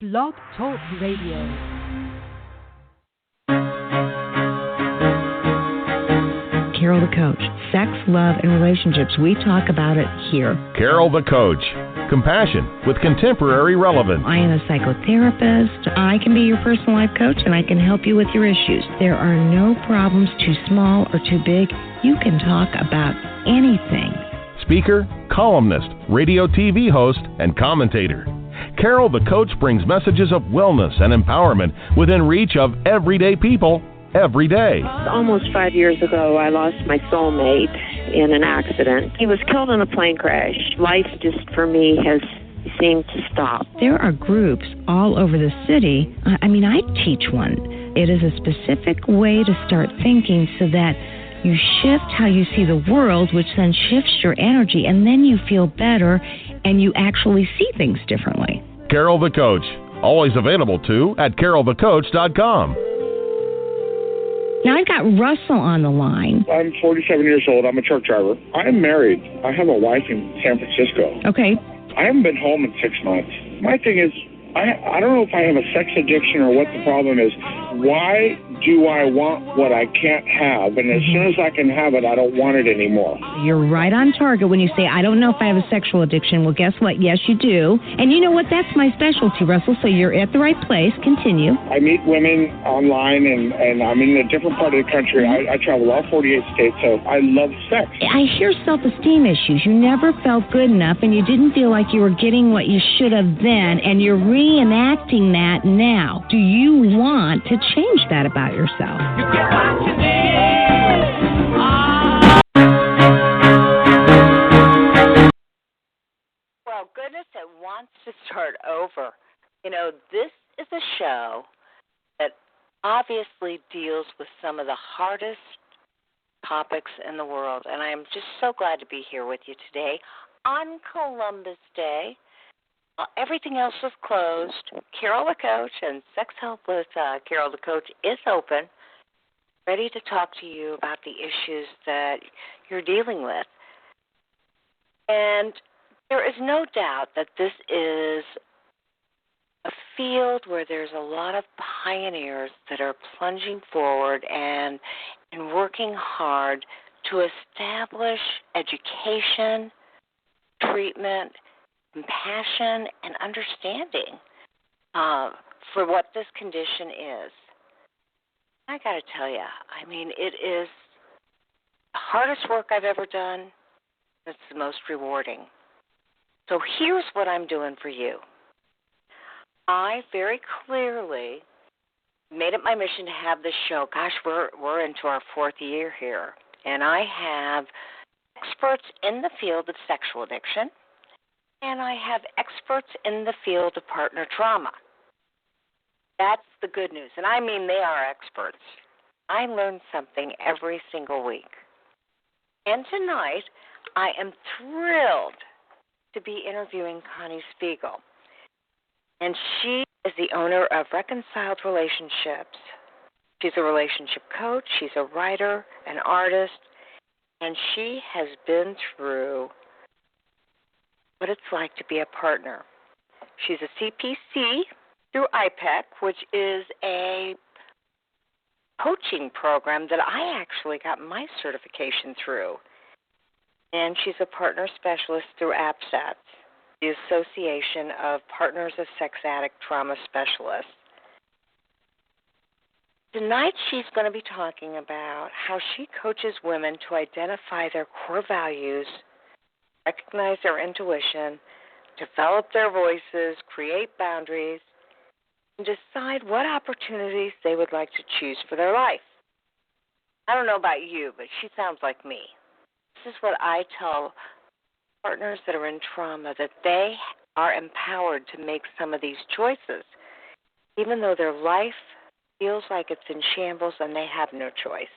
Blog Talk Radio. Carol the Coach. Sex, love, and relationships. We talk about it here. Carol the Coach. Compassion with contemporary relevance. I am a psychotherapist. I can be your personal life coach, and I can help you with your issues. There are no problems too small or too big. You can talk about anything. Speaker, columnist, radio TV host, and commentator. Carol the Coach brings messages of wellness and empowerment within reach of everyday people every day. Almost 5 years ago, I lost my soulmate in an accident. He was killed in a plane crash. Life just, for me, has seemed to stop. There are groups all over the city. I teach one. It is a specific way to start thinking so that you shift how you see the world, which then shifts your energy, and then you feel better and you actually see things differently. Carol the Coach. Always available too at carolthecoach.com. Now I've got Russell on the line. I'm 47 years old. I'm a truck driver. I'm married. I have a wife in San Francisco. Okay. I haven't been home in 6 months. My thing is, I don't know if I have a sex addiction or what the problem is. Why do I want what I can't have? And as soon as I can have it, I don't want it anymore. You're right on target when you say, I don't know if I have a sexual addiction. Well, guess what? Yes, you do. And you know what? That's my specialty, Russell. So you're at the right place. Continue. I meet women online, and I'm in a different part of the country. I travel all 48 states, so I love sex. I hear self-esteem issues. You never felt good enough, and you didn't feel like you were getting what you should have then, and you're reenacting that now. Do you want to change that about yourself? You get what you need. Well, goodness, it wants to start over. You know, this is a show that obviously deals with some of the hardest topics in the world, and I am just so glad to be here with you today on Columbus Day. Everything else is closed. Carol the Coach and Sex Help with Carol the Coach is open, ready to talk to you about the issues that you're dealing with. And there is no doubt that this is a field where there's a lot of pioneers that are plunging forward and working hard to establish education, treatment, compassion, and understanding for what this condition is. I got to tell you, it is the hardest work I've ever done. It's the most rewarding. So here's what I'm doing for you. I very clearly made it my mission to have this show. Gosh, we're into our fourth year here. And I have experts in the field of sexual addiction, and I have experts in the field of partner trauma. That's the good news. And I mean, they are experts. I learn something every single week. And tonight, I am thrilled to be interviewing Connie Spiegel. And she is the owner of Reconciled Relationships. She's a relationship coach. She's a writer, an artist, and she has been through what it's like to be a partner. She's a CPC through IPEC, which is a coaching program that I actually got my certification through. And she's a partner specialist through APSAT, the Association of Partners of Sex Addict Trauma Specialists. Tonight she's going to be talking about how she coaches women to identify their core values, recognize their intuition, develop their voices, create boundaries, and decide what opportunities they would like to choose for their life. I don't know about you, but she sounds like me. This is what I tell partners that are in trauma, that they are empowered to make some of these choices, even though their life feels like it's in shambles and they have no choice.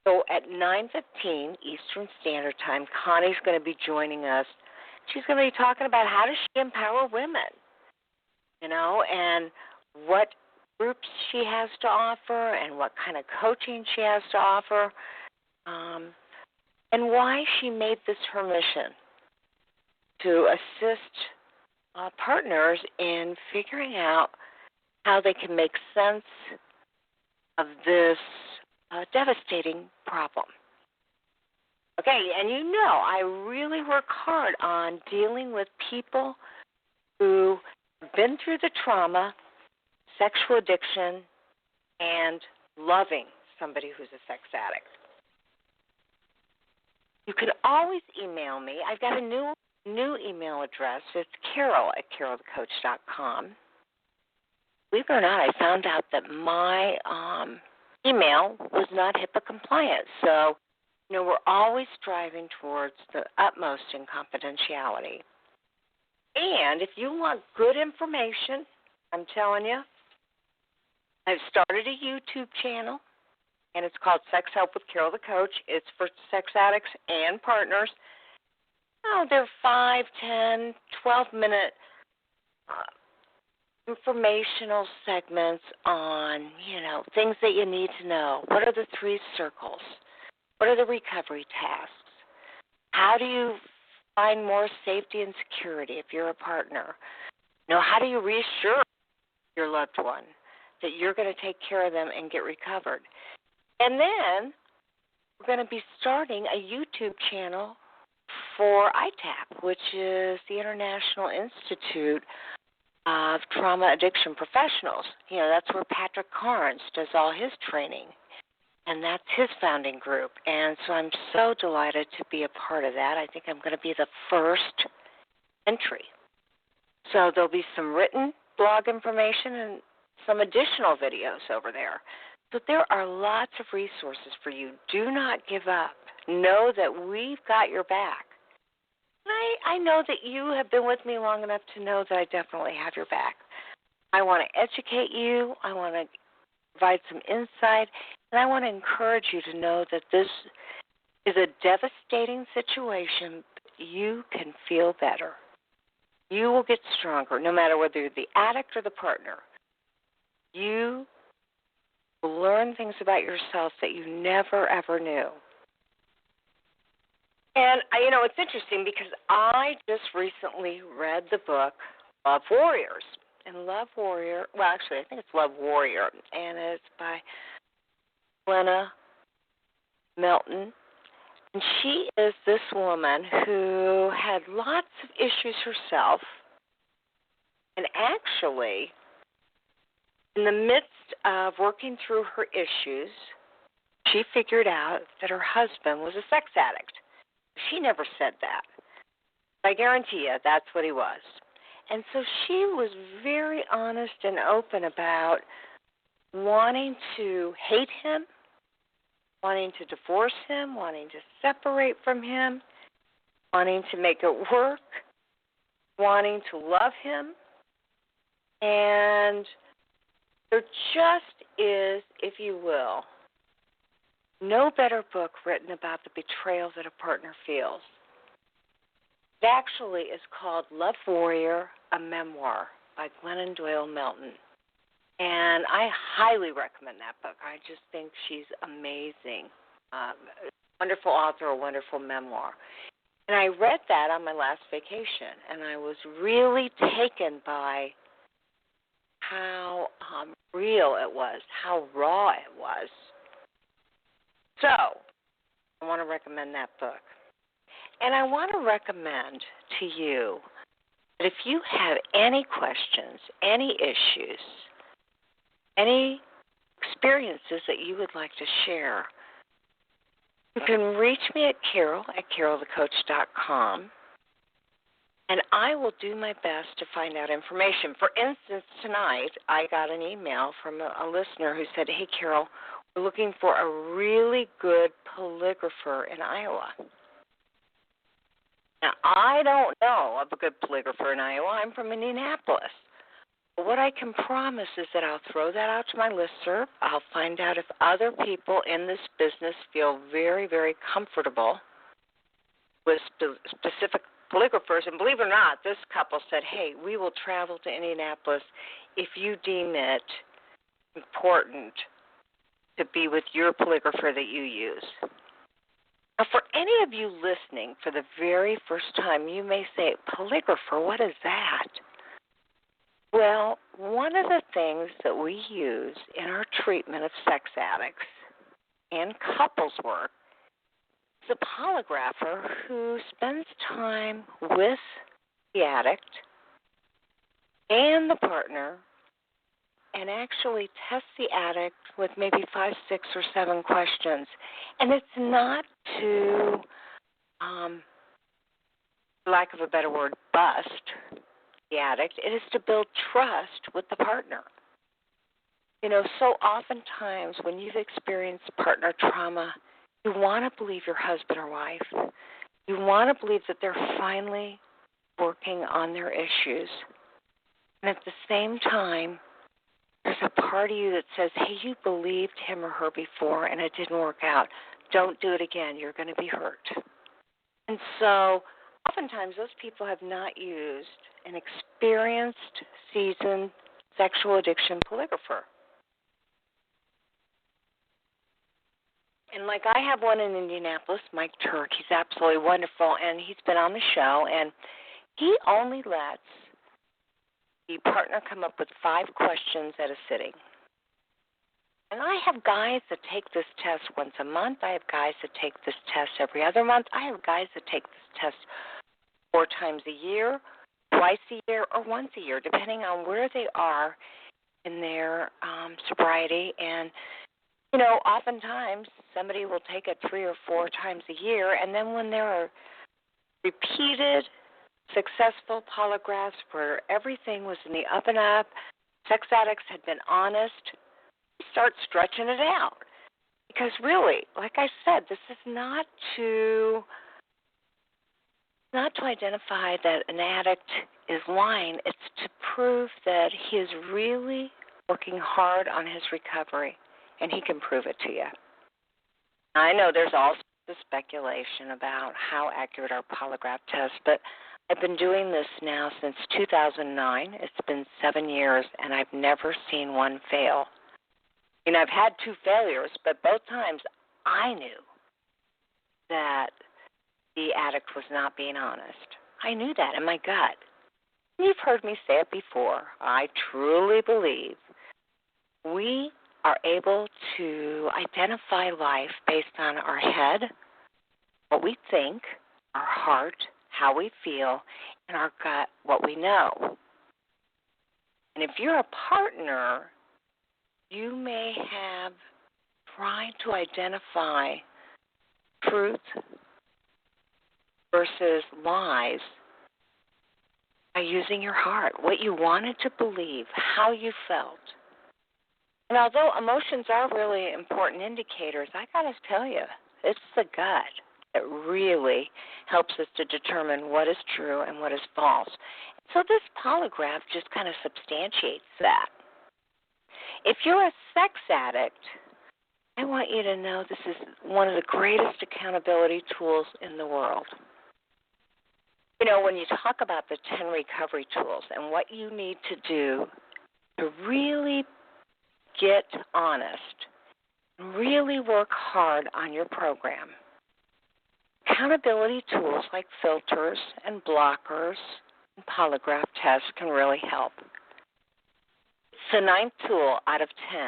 So at 9:15 Eastern Standard Time, Connie's going to be joining us. She's going to be talking about how does she empower women, and what groups she has to offer and what kind of coaching she has to offer, and why she made this her mission to assist partners in figuring out how they can make sense of this devastating problem. Okay, and you know I really work hard on dealing with people who have been through the trauma, sexual addiction, and loving somebody who's a sex addict. You can always email me. I've got a new email address. It's carol@carolthecoach.com. Believe it or not, I found out that my email was not HIPAA compliant. So, you know, we're always striving towards the utmost in confidentiality. And if you want good information, I'm telling you, I've started a YouTube channel, and it's called Sex Help with Carol the Coach. It's for sex addicts and partners. Oh, they're 5, 10, 12-minute informational segments on, you know, things that you need to know. What are the 3 circles? What are the recovery tasks? How do you find more safety and security if you're a partner? You know, how do you reassure your loved one that you're going to take care of them and get recovered? And then we're going to be starting a YouTube channel for ITAP, which is the International Institute of Trauma Addiction Professionals. You know, that's where Patrick Carnes does all his training, and that's his founding group. And so I'm so delighted to be a part of that. I think I'm going to be the first entry. So there'll be some written blog information and some additional videos over there. So there are lots of resources for you. Do not give up. Know that we've got your back. I know that you have been with me long enough to know that I definitely have your back. I want to educate you. I want to provide some insight. And I want to encourage you to know that this is a devastating situation. You can feel better. You will get stronger, no matter whether you're the addict or the partner. You will learn things about yourself that you never, ever knew. And, you know, it's interesting because I just recently read the book Love Warriors. And Love Warrior, well, actually, I think it's Love Warrior, and it's by Glenna Melton. And she is this woman who had lots of issues herself. And actually, in the midst of working through her issues, she figured out that her husband was a sex addict. She never said that. I guarantee you that's what he was. And so she was very honest and open about wanting to hate him, wanting to divorce him, wanting to separate from him, wanting to make it work, wanting to love him. And there just is, if you will, no better book written about the betrayal that a partner feels. It actually is called Love Warrior, a Memoir by Glennon Doyle Melton. And I highly recommend that book. I just think she's amazing. Wonderful author, a wonderful memoir. And I read that on my last vacation, and I was really taken by how real it was, how raw it was. So, I want to recommend that book. And I want to recommend to you that if you have any questions, any issues, any experiences that you would like to share, you can reach me at carol@carolthecoach.com, and I will do my best to find out information. For instance, tonight I got an email from a listener who said, "Hey, Carol, we're looking for a really good polygrapher in Iowa." Now, I don't know of a good polygrapher in Iowa. I'm from Indianapolis. But what I can promise is that I'll throw that out to my listserv. I'll find out if other people in this business feel very, very comfortable with specific polygraphers. And believe it or not, this couple said, "Hey, we will travel to Indianapolis if you deem it important to be with your polygrapher that you use." Now, for any of you listening for the very first time, you may say, "Polygrapher, what is that?" Well, one of the things that we use in our treatment of sex addicts and couples work is a polygrapher who spends time with the addict and the partner and actually tests the addict with maybe 5, 6, or 7 questions. And it's not to, for lack of a better word, bust the addict. It is to build trust with the partner. You know, so oftentimes when you've experienced partner trauma, you want to believe your husband or wife. You want to believe that they're finally working on their issues. And at the same time, there's a part of you that says, hey, you believed him or her before and it didn't work out. Don't do it again. You're going to be hurt. And so oftentimes those people have not used an experienced, seasoned sexual addiction polygrapher. And like I have one in Indianapolis, Mike Turk. He's absolutely wonderful, and he's been on the show, and he only lets the partner come up with 5 questions at a sitting. And I have guys that take this test once a month. I have guys that take this test every other month. I have guys that take this test 4 times a year, twice a year, or once a year, depending on where they are in their sobriety. And, you know, oftentimes somebody will take it 3 or 4 times a year, and then when there are repeated successful polygraphs where everything was in the up and up, sex addicts had been honest, start stretching it out. Because really, like I said, this is not to identify that an addict is lying. It's to prove that he is really working hard on his recovery, and he can prove it to you. I know there's also speculation about how accurate our polygraph tests, but I've been doing this now since 2009. It's been 7 years, and I've never seen one fail. And I've had 2 failures, but both times I knew that the addict was not being honest. I knew that in my gut. You've heard me say it before. I truly believe we are able to identify life based on our head, what we think, our heart, how we feel, and our gut, what we know. And if you're a partner, you may have tried to identify truth versus lies by using your heart, what you wanted to believe, how you felt. And although emotions are really important indicators, I got to tell you, it's the gut that really helps us to determine what is true and what is false. So this polygraph just kind of substantiates that. If you're a sex addict, I want you to know this is one of the greatest accountability tools in the world. You know, when you talk about the 10 recovery tools and what you need to do to really get honest, really work hard on your program, accountability tools like filters and blockers and polygraph tests can really help. It's the 9th tool out of 10.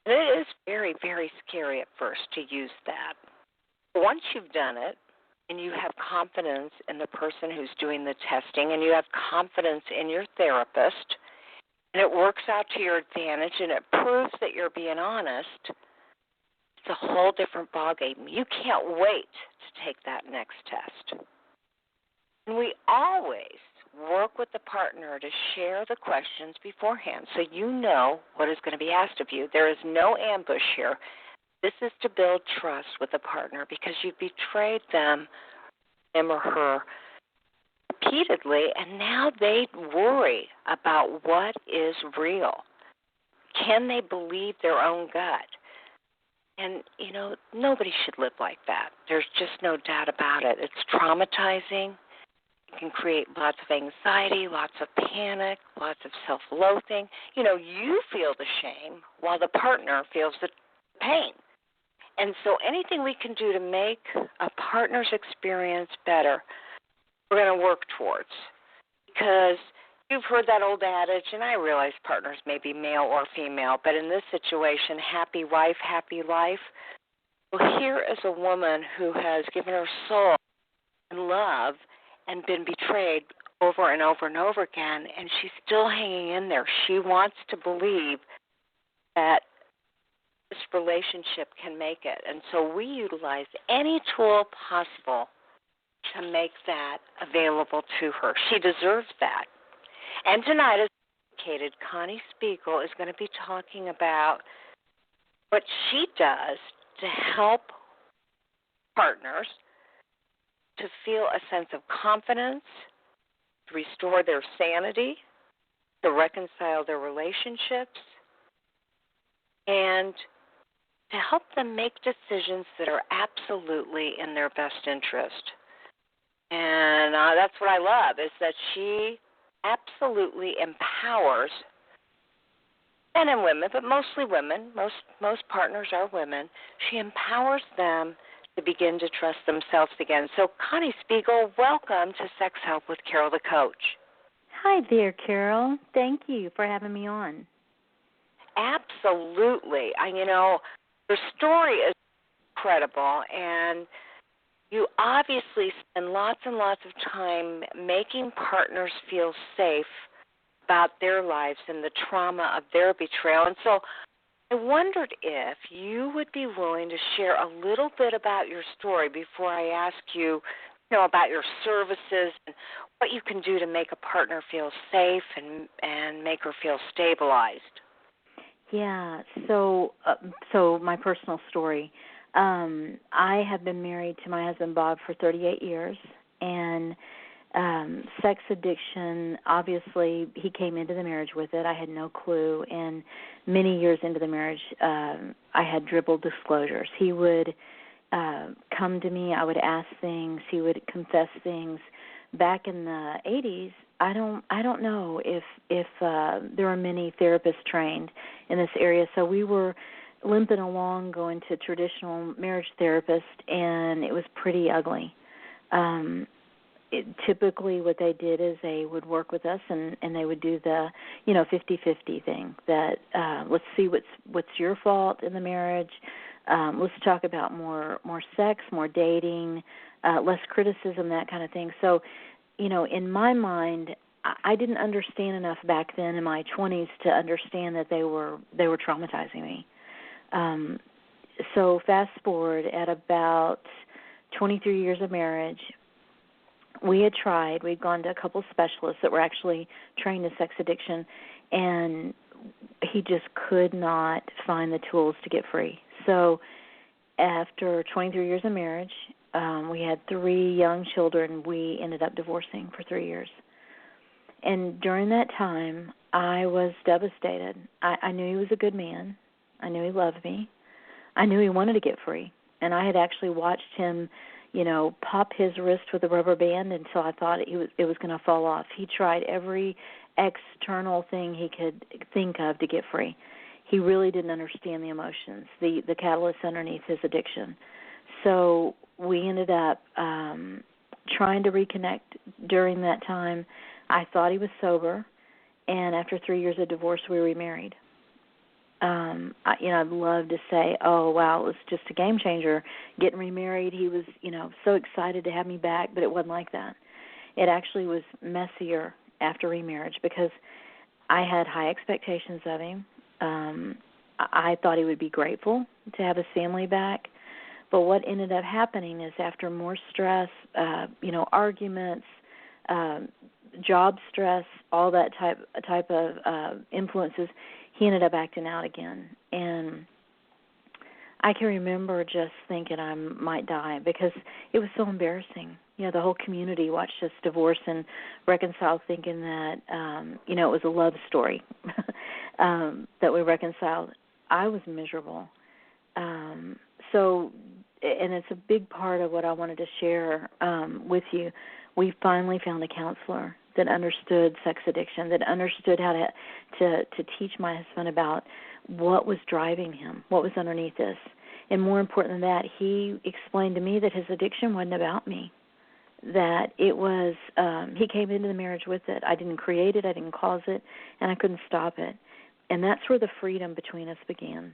And it is very, very scary at first to use that. Once you've done it and you have confidence in the person who's doing the testing and you have confidence in your therapist and it works out to your advantage and it proves that you're being honest, it's a whole different ballgame. You can't wait to take that next test. And we always work with the partner to share the questions beforehand so you know what is going to be asked of you. There is no ambush here. This is to build trust with the partner because you betrayed them, him or her, repeatedly, and now they worry about what is real. Can they believe their own gut? And, you know, nobody should live like that. There's just no doubt about it. It's traumatizing. It can create lots of anxiety, lots of panic, lots of self-loathing. You know, you feel the shame while the partner feels the pain. And so anything we can do to make a partner's experience better, we're going to work towards. Because you've heard that old adage, and I realize partners may be male or female, but in this situation, happy wife, happy life. Well, here is a woman who has given her soul and love and been betrayed over and over and over again, and she's still hanging in there. She wants to believe that this relationship can make it. And so we utilize any tool possible to make that available to her. She deserves that. And tonight, as indicated, Connie Spiegel is going to be talking about what she does to help partners to feel a sense of confidence, to restore their sanity, to reconcile their relationships, and to help them make decisions that are absolutely in their best interest. And that's what I love, is that she absolutely empowers men and women, but mostly women. Most partners are women. She empowers them to begin to trust themselves again. So, Connie Spiegel, welcome to Sex Help with Carol the Coach. Hi there, Carol. Thank you for having me on. Absolutely. Your story is incredible, and you obviously spend lots and lots of time making partners feel safe about their lives and the trauma of their betrayal. And so I wondered if you would be willing to share a little bit about your story before I ask you, about your services and what you can do to make a partner feel safe and make her feel stabilized. Yeah, so my personal story. I have been married to my husband, Bob, for 38 years, and sex addiction, obviously, he came into the marriage with it. I had no clue, and many years into the marriage, I had dribbled disclosures. He would come to me, I would ask things, he would confess things. Back in the 80s, I don't know if there were many therapists trained in this area, so we were limping along going to traditional marriage therapist, and it was pretty ugly. Typically what they did is they would work with us and they would do the 50-50 thing, that let's see what's your fault in the marriage, let's talk about more sex, more dating, less criticism, that kind of thing. So in my mind, I didn't understand enough back then in my 20s to understand that they were traumatizing me. So fast forward, at about 23 years of marriage, we'd gone to a couple specialists that were actually trained in sex addiction, and he just could not find the tools to get free. So after 23 years of marriage, we had 3 young children. We ended up divorcing for 3 years. And during that time, I was devastated. I knew he was a good man. I knew he loved me. I knew he wanted to get free. And I had actually watched him, pop his wrist with a rubber band until I thought it was going to fall off. He tried every external thing he could think of to get free. He really didn't understand the emotions, the catalyst underneath his addiction. So we ended up trying to reconnect during that time. I thought he was sober, and after 3 years of divorce, we remarried. I'd love to say, oh, wow, it was just a game changer getting remarried. He was, so excited to have me back, but it wasn't like that. It actually was messier after remarriage because I had high expectations of him. I thought he would be grateful to have his family back. But what ended up happening is after more stress, arguments, job stress, all that type of influences, he ended up acting out again. And I can remember just thinking I might die because it was so embarrassing. The whole community watched us divorce and reconcile, thinking that, it was a love story that we reconciled. I was miserable. So, and it's a big part of what I wanted to share with you. We finally found a counselor that understood sex addiction, that understood how to teach my husband about what was driving him, what was underneath this. And more important than that, he explained to me that his addiction wasn't about me. that it was, he came into the marriage with it. I didn't create it, I didn't cause it, and I couldn't stop it. And that's where the freedom between us began.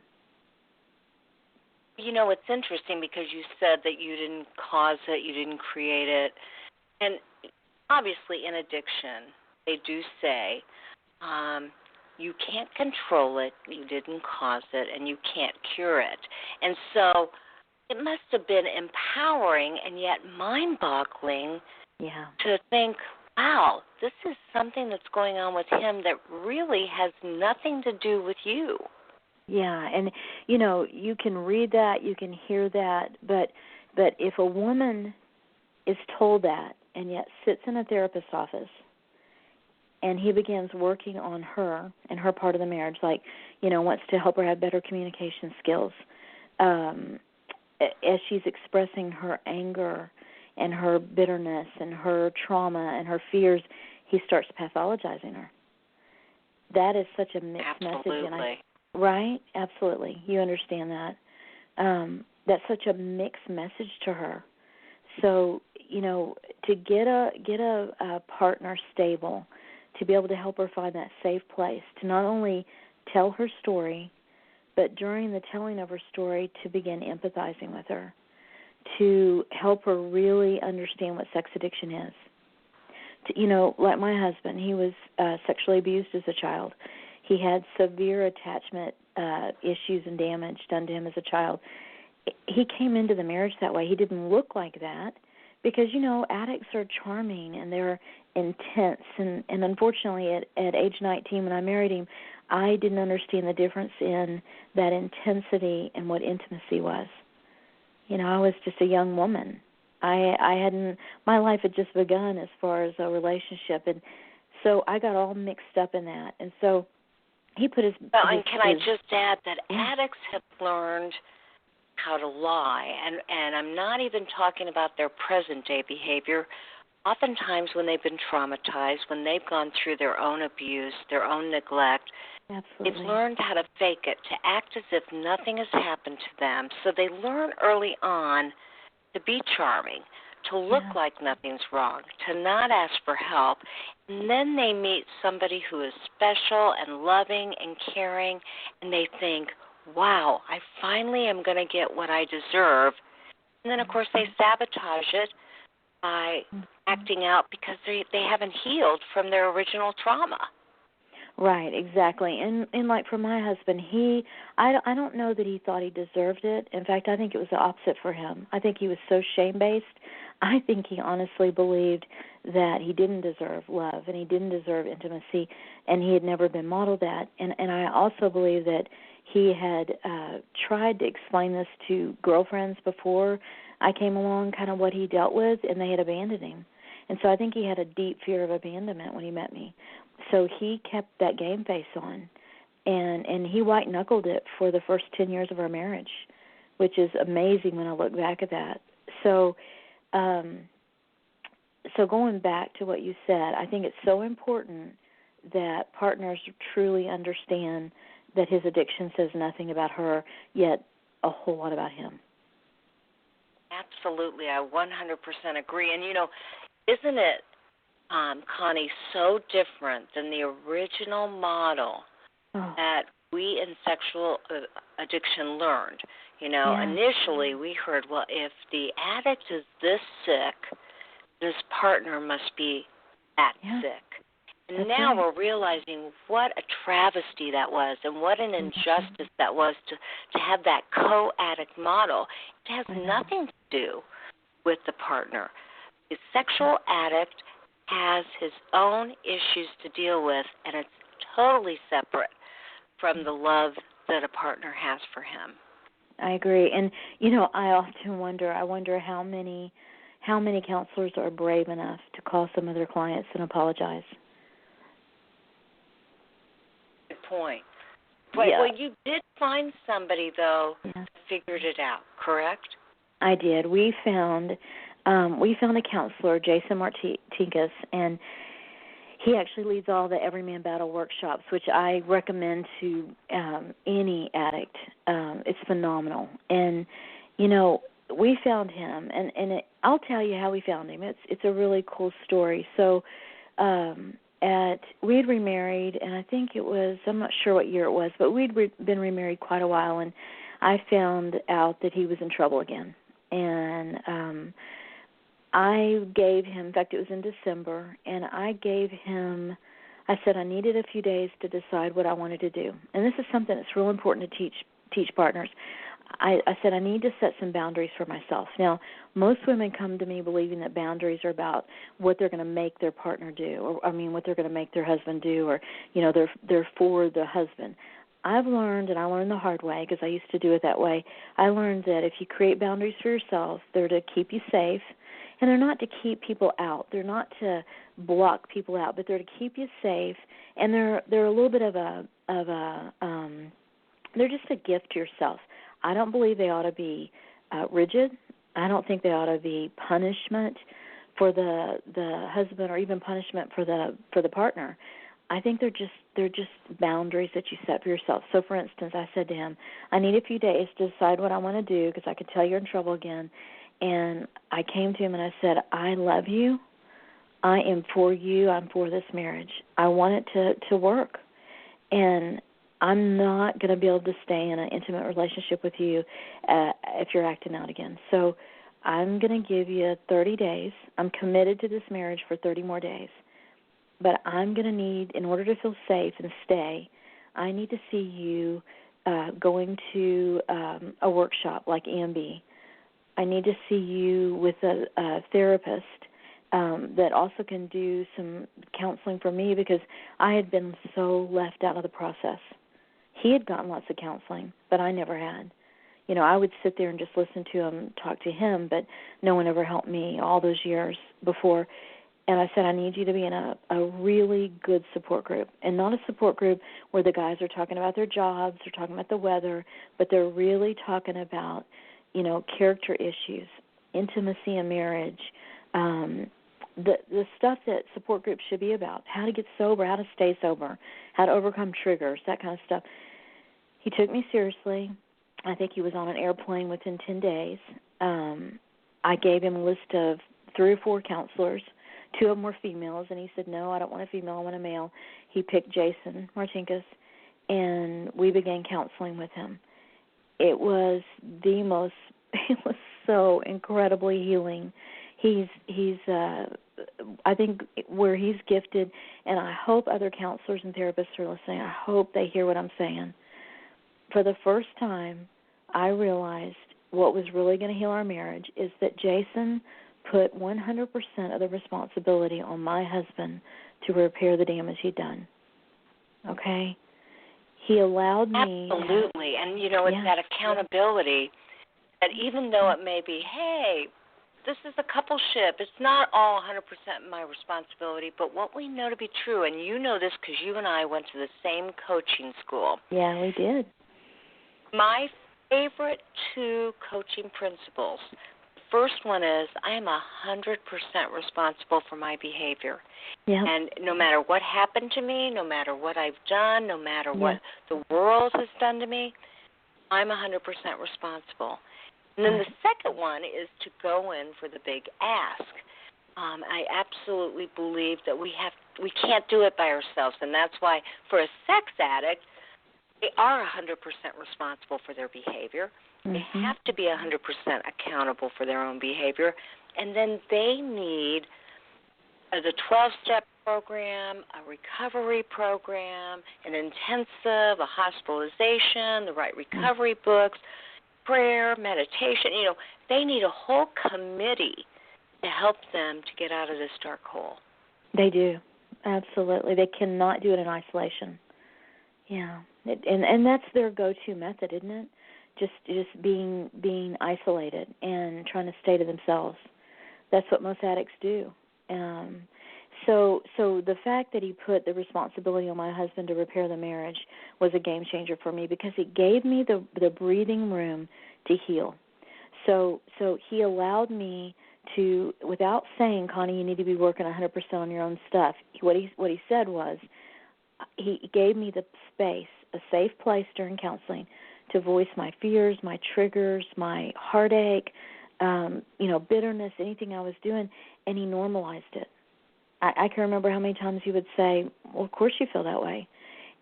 You know, it's interesting because you said that you didn't cause it, you didn't create it. And obviously in addiction, they do say you can't control it, you didn't cause it, and you can't cure it. And so it must have been empowering and yet mind-boggling to think, wow, this is something that's going on with him that really has nothing to do with you. Yeah, and, you know, you can read that, you can hear that, but if a woman is told that and yet sits in a therapist's office and he begins working on her and her part of the marriage, like, you know, wants to help her have better communication skills, as she's expressing her anger and her bitterness and her trauma and her fears, he starts pathologizing her. That is such a mixed message. And right? Absolutely. You understand that. That's such a mixed message to her. So, you know, to get a partner stable, to be able to help her find that safe place, to not only tell her story, but during the telling of her story, to begin empathizing with her, to help her really understand what sex addiction is. You know, like my husband, he was sexually abused as a child. He had severe attachment issues and damage done to him as a child. He came into the marriage that way. He didn't look like that because, you know, addicts are charming and they're intense. And unfortunately, at age 19, when I married him, I didn't understand the difference in that intensity and what intimacy was. You know, I was just a young woman. My life had just begun as far as a relationship. And so I got all mixed up in that. And so he put his... Well, and can I just add that addicts have learned how to lie, and I'm not even talking about their present-day behavior. Oftentimes when they've been traumatized, when they've gone through their own abuse, their own neglect, they've learned how to fake it, to act as if nothing has happened to them. So they learn early on to be charming, to look like nothing's wrong, to not ask for help. And then they meet somebody who is special and loving and caring, and they think, wow, I finally am going to get what I deserve. And then, of course, they sabotage it by acting out because they haven't healed from their original trauma. Right, exactly. And like for my husband, I don't know that he thought he deserved it. In fact, I think it was the opposite for him. I think he was so shame-based. I think he honestly believed that he didn't deserve love and he didn't deserve intimacy, and he had never been modeled that. And I also believe that he had tried to explain this to girlfriends before I came along, kind of what he dealt with, and they had abandoned him. And so I think he had a deep fear of abandonment when he met me. So he kept that game face on, and he white-knuckled it for the first 10 years of our marriage, which is amazing when I look back at that. So going back to what you said, I think it's so important that partners truly understand that his addiction says nothing about her, yet a whole lot about him. Absolutely. I 100% agree. And, you know, isn't it, Connie, so different than the original model that we in sexual addiction learned? You know, initially we heard, well, if the addict is this sick, this partner must be that sick. And That's now right. we're realizing what a travesty that was and what an injustice that was to have that co-addict model. It has nothing to do with the partner. The sexual addict has his own issues to deal with, and it's totally separate from the love that a partner has for him. I agree. And, you know, I often wonder how many counselors are brave enough to call some of their clients and apologize. Good point. But, well, you did find somebody, though, that figured it out, correct? I did. We found a counselor, Jason Martinkus, and he actually leads all the Everyman Battle workshops, which I recommend to any addict. It's phenomenal. And, you know, we found him, and I'll tell you how we found him. It's a really cool story. So we had remarried, and I think it was, I'm not sure what year it was, but we'd been remarried quite a while, and I found out that he was in trouble again. And I gave him, in fact, it was in December, and I said I needed a few days to decide what I wanted to do. And this is something that's real important to teach partners. I said I need to set some boundaries for myself. Now, most women come to me believing that boundaries are about what they're going to make their partner do, or what they're going to make their husband do, or they're for the husband. I've learned, and I learned the hard way because I used to do it that way. I learned that if you create boundaries for yourself, they're to keep you safe, and they're not to keep people out. They're not to block people out, but they're to keep you safe, and they're a little bit of they're just a gift to yourself. I don't believe they ought to be rigid. I don't think they ought to be punishment for the husband, or even punishment for the partner. I think they're just boundaries that you set for yourself. So, for instance, I said to him, I need a few days to decide what I want to do because I could tell you're in trouble again. And I came to him and I said, I love you. I am for you. I'm for this marriage. I want it to work. And I'm not going to be able to stay in an intimate relationship with you if you're acting out again. So I'm going to give you 30 days. I'm committed to this marriage for 30 more days. But I'm going to need, in order to feel safe and stay, I need to see you going to a workshop like EMB. I need to see you with a therapist that also can do some counseling for me because I had been so left out of the process. He had gotten lots of counseling, but I never had. I would sit there and just listen to him, talk to him, but no one ever helped me all those years before. And I said, I need you to be in a really good support group, and not a support group where the guys are talking about their jobs or talking about the weather, but they're really talking about, character issues, intimacy in marriage, the stuff that support groups should be about, how to get sober, how to stay sober, how to overcome triggers, that kind of stuff. He took me seriously. I think he was on an airplane within 10 days. I gave him a list of 3 or 4 counselors. 2 of them were females, and he said, no, I don't want a female, I want a male. He picked Jason Martinkus, and we began counseling with him. It was it was so incredibly healing. He's I think where he's gifted, and I hope other counselors and therapists are listening, I hope they hear what I'm saying. For the first time, I realized what was really going to heal our marriage is that Jason put 100% of the responsibility on my husband to repair the damage he'd done. Okay? He allowed me... Absolutely. And, it's that accountability that even though it may be, hey, this is a coupleship, it's not all 100% my responsibility, but what we know to be true, and you know this because you and I went to the same coaching school. Yeah, we did. My favorite 2 coaching principles. First one is I am 100% responsible for my behavior. Yep. And no matter what happened to me, no matter what I've done, no matter what the world has done to me, I'm 100% responsible. And then the second one is to go in for the big ask. I absolutely believe that we can't do it by ourselves, and that's why for a sex addict, they are 100% responsible for their behavior. They have to be 100% accountable for their own behavior, and then they need the 12-step program, a recovery program, an intensive, a hospitalization, the right recovery books, prayer, meditation. They need a whole committee to help them to get out of this dark hole. They do, absolutely. They cannot do it in isolation. Yeah, and that's their go-to method, isn't it? Just being isolated and trying to stay to themselves. That's what most addicts do. So the fact that he put the responsibility on my husband to repair the marriage was a game changer for me because it gave me the breathing room to heal. So he allowed me to, without saying, Connie, you need to be working 100% on your own stuff. What he said was, he gave me the space, a safe place during counseling, to voice my fears, my triggers, my heartache, bitterness, anything I was doing, and he normalized it. I can remember how many times he would say, well, of course you feel that way.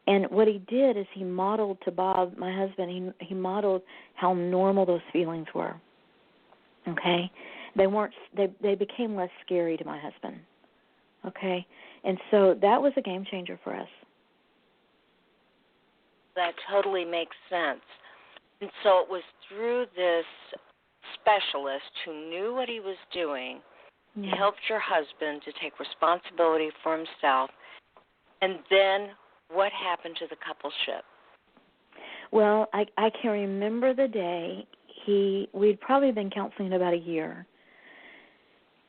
And what he did is he modeled to Bob, my husband, he modeled how normal those feelings were. Okay? They became less scary to my husband. Okay? And so that was a game changer for us. That totally makes sense. And so it was through this specialist who knew what he was doing. He helped your husband to take responsibility for himself. And then what happened to the coupleship? Well, I can remember the day we'd probably been counseling about a year,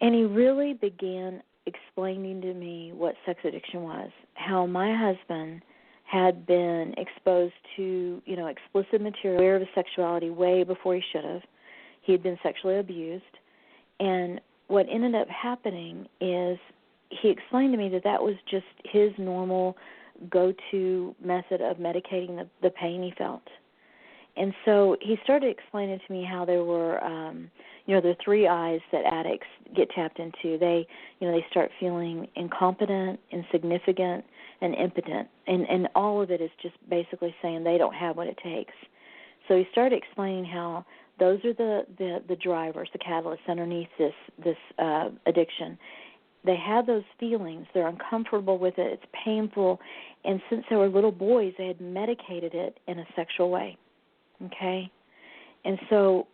and he really began explaining to me what sex addiction was, how my husband had been exposed to, explicit material, aware of his sexuality way before he should have. He had been sexually abused, and what ended up happening is he explained to me that was just his normal go-to method of medicating the pain he felt. And so he started explaining to me how there were, there are three eyes that addicts get tapped into. They start feeling incompetent, insignificant, and impotent. And all of it is just basically saying they don't have what it takes. So he started explaining how those are the drivers, the catalysts underneath this addiction. They have those feelings. They're uncomfortable with it. It's painful. And since they were little boys, they had medicated it in a sexual way. Okay? And so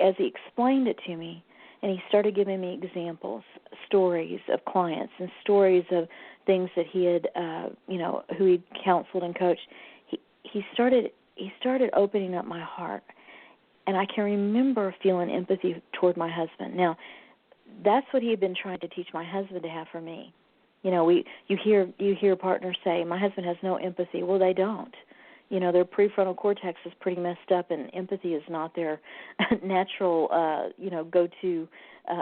as he explained it to me, and he started giving me examples, stories of clients and stories of things that he had, who he'd counseled and coached, he started opening up my heart. And I can remember feeling empathy toward my husband. Now, that's what he had been trying to teach my husband to have for me. You hear partners say, my husband has no empathy. Well, they don't. Their prefrontal cortex is pretty messed up, and empathy is not their natural, go-to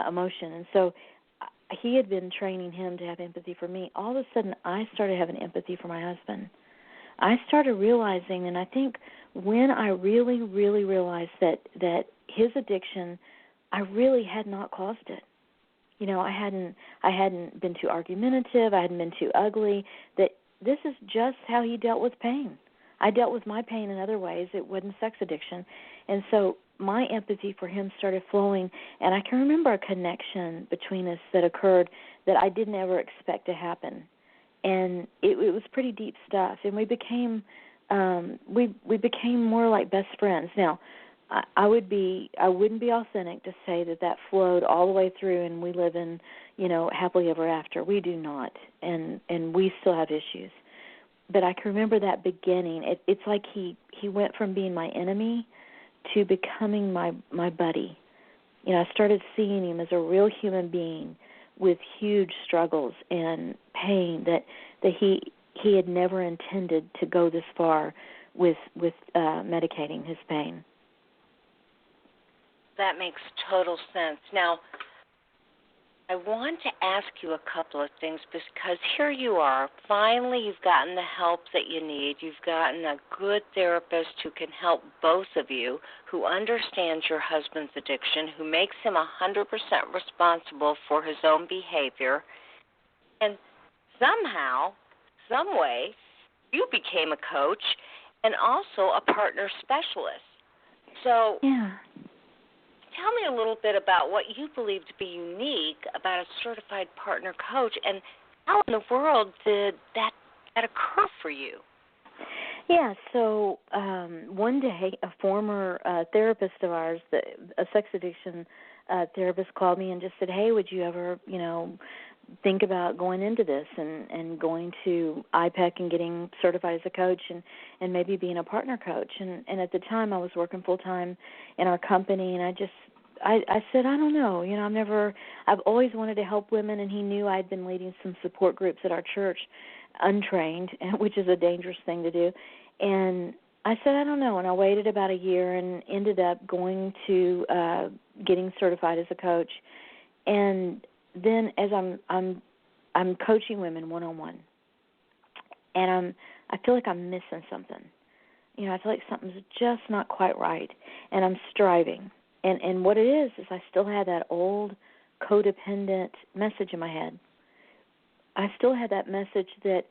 emotion. And so he had been training him to have empathy for me. All of a sudden, I started having empathy for my husband. I started realizing, and I think when I really, really realized that his addiction, I really had not caused it. I hadn't been too argumentative. I hadn't been too ugly. That this is just how he dealt with pain. I dealt with my pain in other ways. It wasn't sex addiction. And so my empathy for him started flowing, and I can remember a connection between us that occurred that I didn't ever expect to happen. And it was pretty deep stuff, and we became more like best friends. Now, I wouldn't be authentic to say that flowed all the way through and we live in, happily ever after. We do not, and we still have issues. But I can remember that beginning. It's like he went from being my enemy to becoming my buddy. I started seeing him as a real human being with huge struggles and pain that he had never intended to go this far with medicating his pain. That makes total sense. Now, I want to ask you a couple of things because here you are. Finally, you've gotten the help that you need. You've gotten a good therapist who can help both of you, who understands your husband's addiction, who makes him 100% responsible for his own behavior. And somehow, some way, you became a coach and also a partner specialist. So tell me a little bit about what you believe to be unique about a certified partner coach, and how in the world did that occur for you? Yeah, so one day a former therapist of ours, a sex addiction therapist, called me and just said, hey, would you ever, think about going into this and going to IPEC and getting certified as a coach and maybe being a partner coach. And at the time I was working full-time in our company, and I said, I don't know. I've always wanted to help women, and he knew I'd been leading some support groups at our church untrained, which is a dangerous thing to do. And I said, I don't know. And I waited about a year and ended up going to getting certified as a coach. And then as I'm coaching women one-on-one, and I feel like I'm missing something. I feel like something's just not quite right, and I'm striving. And what it is I still had that old codependent message in my head. I still had that message that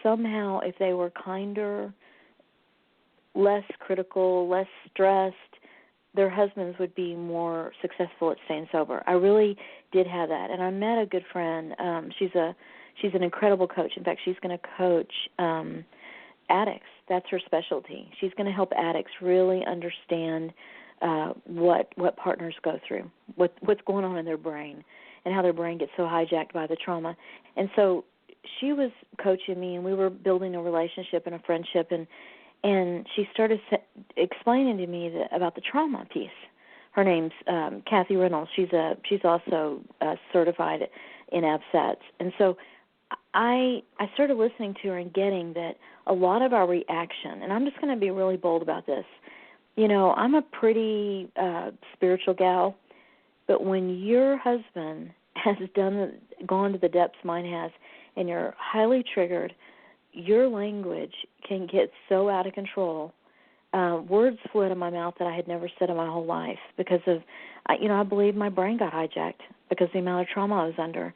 somehow if they were kinder, less critical, less stressed, their husbands would be more successful at staying sober. I really did have that. And I met a good friend. She's an incredible coach. In fact, she's going to coach addicts. That's her specialty. She's going to help addicts really understand what partners go through, what's going on in their brain, and how their brain gets so hijacked by the trauma. And so she was coaching me, and we were building a relationship and a friendship, and she started explaining to me about the trauma piece. Her name's Kathy Reynolds. She's also certified in ABSATs. And so I started listening to her and getting that a lot of our reaction, and I'm just going to be really bold about this. I'm a pretty spiritual gal, but when your husband has gone to the depths mine has, and you're highly triggered, your language can get so out of control. Words flew out of my mouth that I had never said in my whole life because of, I believe my brain got hijacked because of the amount of trauma I was under.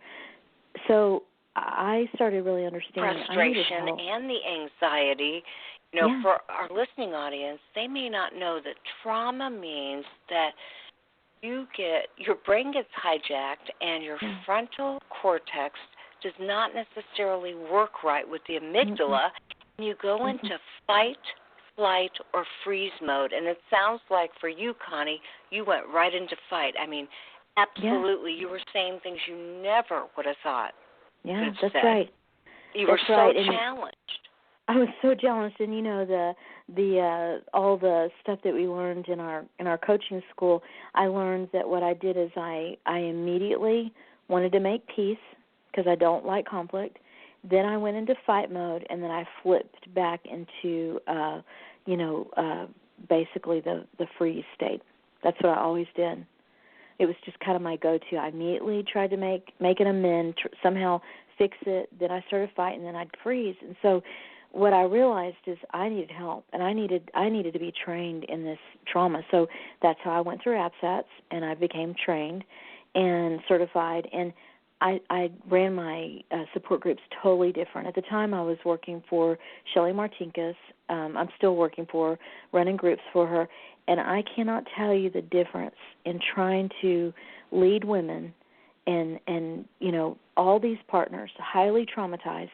So I started really understanding frustration and the anxiety. For our listening audience, they may not know that trauma means that your brain gets hijacked and your frontal cortex does not necessarily work right with the amygdala, and you go into fight, flight, or freeze mode. And it sounds like for you, Connie, you went right into fight. I mean, absolutely. You were saying things you never would have thought. Yeah, that's right. You were so challenged. I was so challenged, and the all the stuff that we learned in our coaching school, I learned that what I did is I immediately wanted to make peace because I don't like conflict. Then I went into fight mode, and then I flipped back into basically the freeze state. That's what I always did. It was just kind of my go-to. I immediately tried to make an amend, somehow fix it. Then I started fighting, then I'd freeze. And so what I realized is I needed help, and I needed to be trained in this trauma. So that's how I went through ABSATs, and I became trained and certified. And I ran my support groups totally different. At the time, I was working for Shelley Martinkus. I'm still working for, running groups for her. And I cannot tell you the difference in trying to lead women and all these partners, highly traumatized.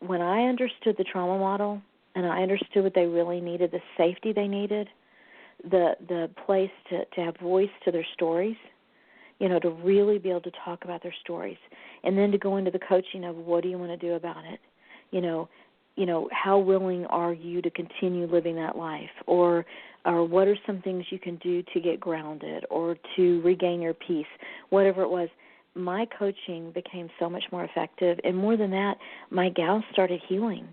When I understood the trauma model and I understood what they really needed, the safety they needed, the place to have voice to their stories, to really be able to talk about their stories, and then to go into the coaching of what do you want to do about it, how willing are you to continue living that life, or what are some things you can do to get grounded or to regain your peace, whatever it was. My coaching became so much more effective, and more than that, my gals started healing.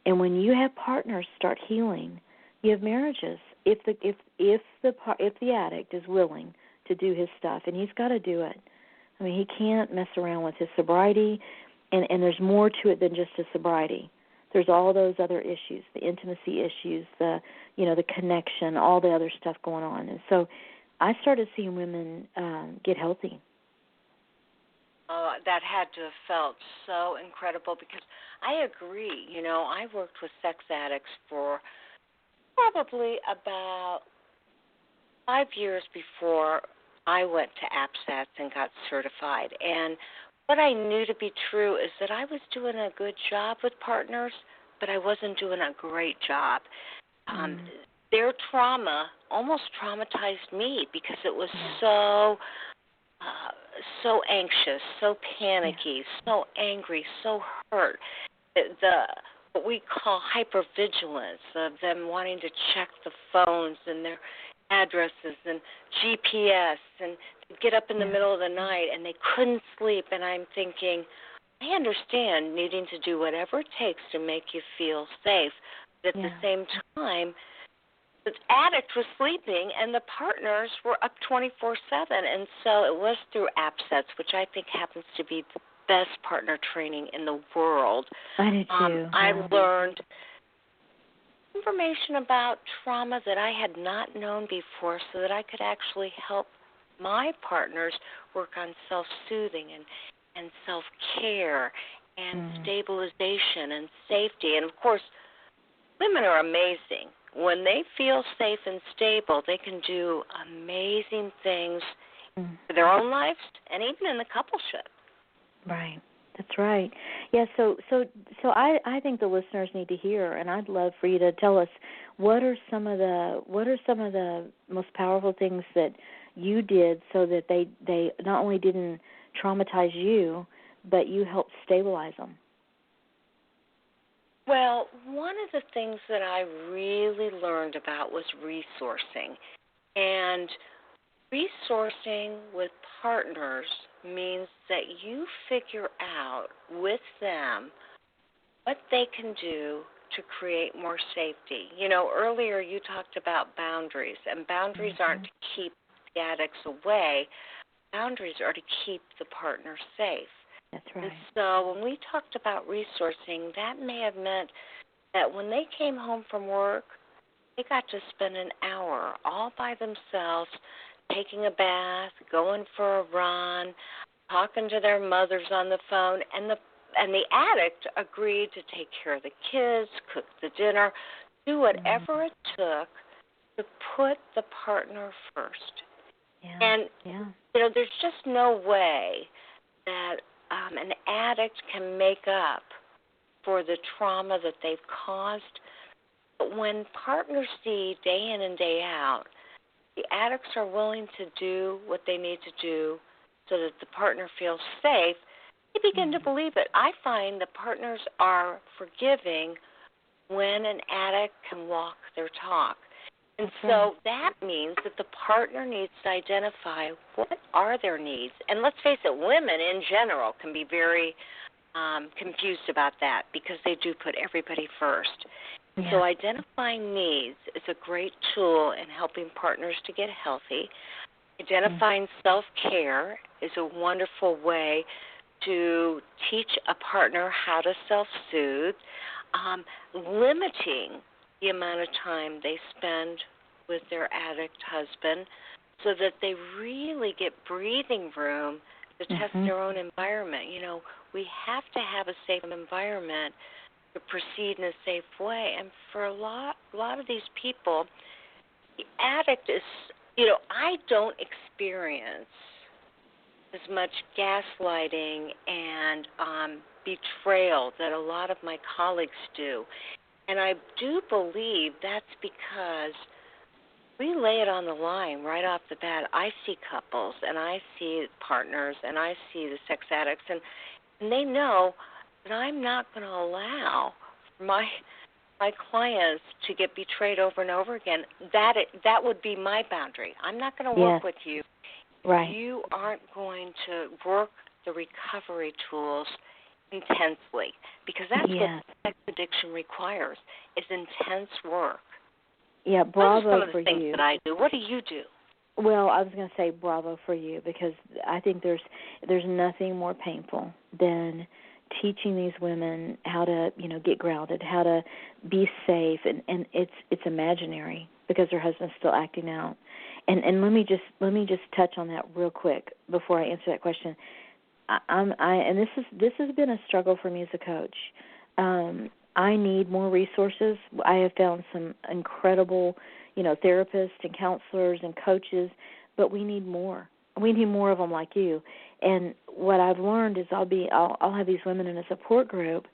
And when you have partners start healing, you have marriages. If the addict is willing to do his stuff, and he's got to do it. I mean, he can't mess around with his sobriety, and there's more to it than just his sobriety. There's all those other issues, the intimacy issues, the connection, all the other stuff going on. And so I started seeing women get healthy. That had to have felt so incredible because I agree. I worked with sex addicts for probably about 5 years before I went to ABSATs and got certified. And what I knew to be true is that I was doing a good job with partners, but I wasn't doing a great job. Their trauma almost traumatized me because it was so anxious, so panicky, so angry, so hurt. What we call hypervigilance of them wanting to check the phones and their addresses and GPS and get up in the middle of the night and they couldn't sleep. And I'm thinking, I understand needing to do whatever it takes to make you feel safe. But at the same time, the addict was sleeping and the partners were up 24/7. And so it was through ABSATs, which I think happens to be the best partner training in the world. I do too. I learned information about trauma that I had not known before so that I could actually help my partners work on self-soothing and self-care and stabilization and safety. And, of course, women are amazing. When they feel safe and stable, they can do amazing things for their own lives and even in the coupleship. Right. That's right. Yeah, so I think the listeners need to hear, and I'd love for you to tell us what are some of the most powerful things that you did so that they not only didn't traumatize you, but you helped stabilize them. Well, one of the things that I really learned about was resourcing. And resourcing with partners means that you figure out with them what they can do to create more safety. You know, earlier you talked about boundaries, and boundaries aren't to keep the addicts away. Boundaries are to keep the partner safe. That's right. And so when we talked about resourcing, that may have meant that when they came home from work, they got to spend an hour all by themselves, taking a bath, going for a run, talking to their mothers on the phone, and the addict agreed to take care of the kids, cook the dinner, do whatever it took to put the partner first. Yeah. And you know, there's just no way that an addict can make up for the trauma that they've caused. But when partners see day in and day out, the addicts are willing to do what they need to do so that the partner feels safe, they begin to believe it. I find that partners are forgiving when an addict can walk their talk. And so that means that the partner needs to identify what are their needs. And let's face it, women in general can be very confused about that because they do put everybody first. And so identifying needs is a great tool in helping partners to get healthy. Identifying self-care is a wonderful way to teach a partner how to self-soothe. Limiting the amount of time they spend with their addict husband so that they really get breathing room to test their own environment. You know, we have to have a safe environment to proceed in a safe way. And for a lot of these people, the addict is, you know, I don't experience as much gaslighting and betrayal that a lot of my colleagues do. And I do believe that's because we lay it on the line right off the bat. I see couples, and I see partners, and I see the sex addicts, and they know that I'm not going to allow my clients to get betrayed over and over again. That would be my boundary. I'm not going to work with you. Right. You aren't going to work the recovery tools intensely, because that's what sex addiction requires, is intense work. Yeah, bravo for you. Those are some of the things that I do. What do you do? Well, I was going to say bravo for you, because I think there's nothing more painful than teaching these women how to, you know, get grounded, how to be safe, and it's imaginary because their husband's still acting out. And let me just touch on that real quick before I answer that question. This has been a struggle for me as a coach. I need more resources. I have found some incredible, you know, therapists and counselors and coaches, but we need more. We need more of them like you. And what I've learned is I'll have these women in a support group,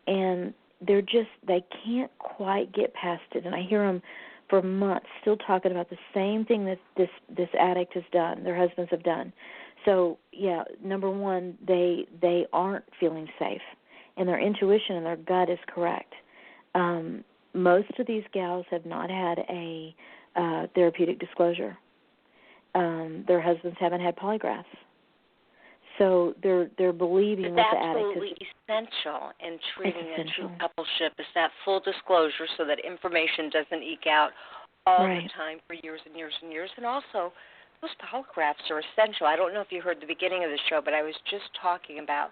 and they can't quite get past it. And I hear them for months still talking about the same thing that this addict has done, their husbands have done. So, yeah, number one, they aren't feeling safe, and their intuition and their gut is correct. Most of these gals have not had a therapeutic disclosure. Their husbands haven't had polygraphs. So they're believing what the addict is. Absolutely essential in treating a true coupleship is that full disclosure so that information doesn't eke out all the time for years and years and years. And also, those polygraphs are essential. I don't know if you heard the beginning of the show, but I was just talking about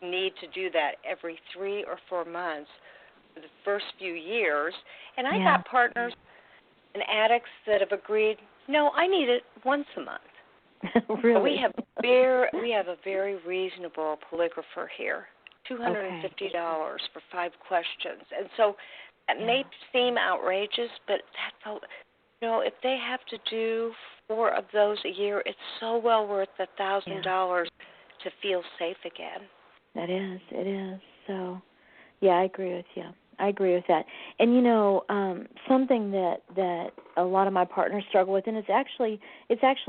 the need to do that every 3 or 4 months for the first few years. And I got partners and addicts that have agreed, no, I need it once a month. Really? We have a very reasonable polygrapher here, $250 for 5 questions. And so that may seem outrageous, but that's if they have to do 4 of those a year, it's so well worth the $1,000 to feel safe again. It is. So, yeah, I agree with you. I agree with that. And something that a lot of my partners struggle with, and it's actually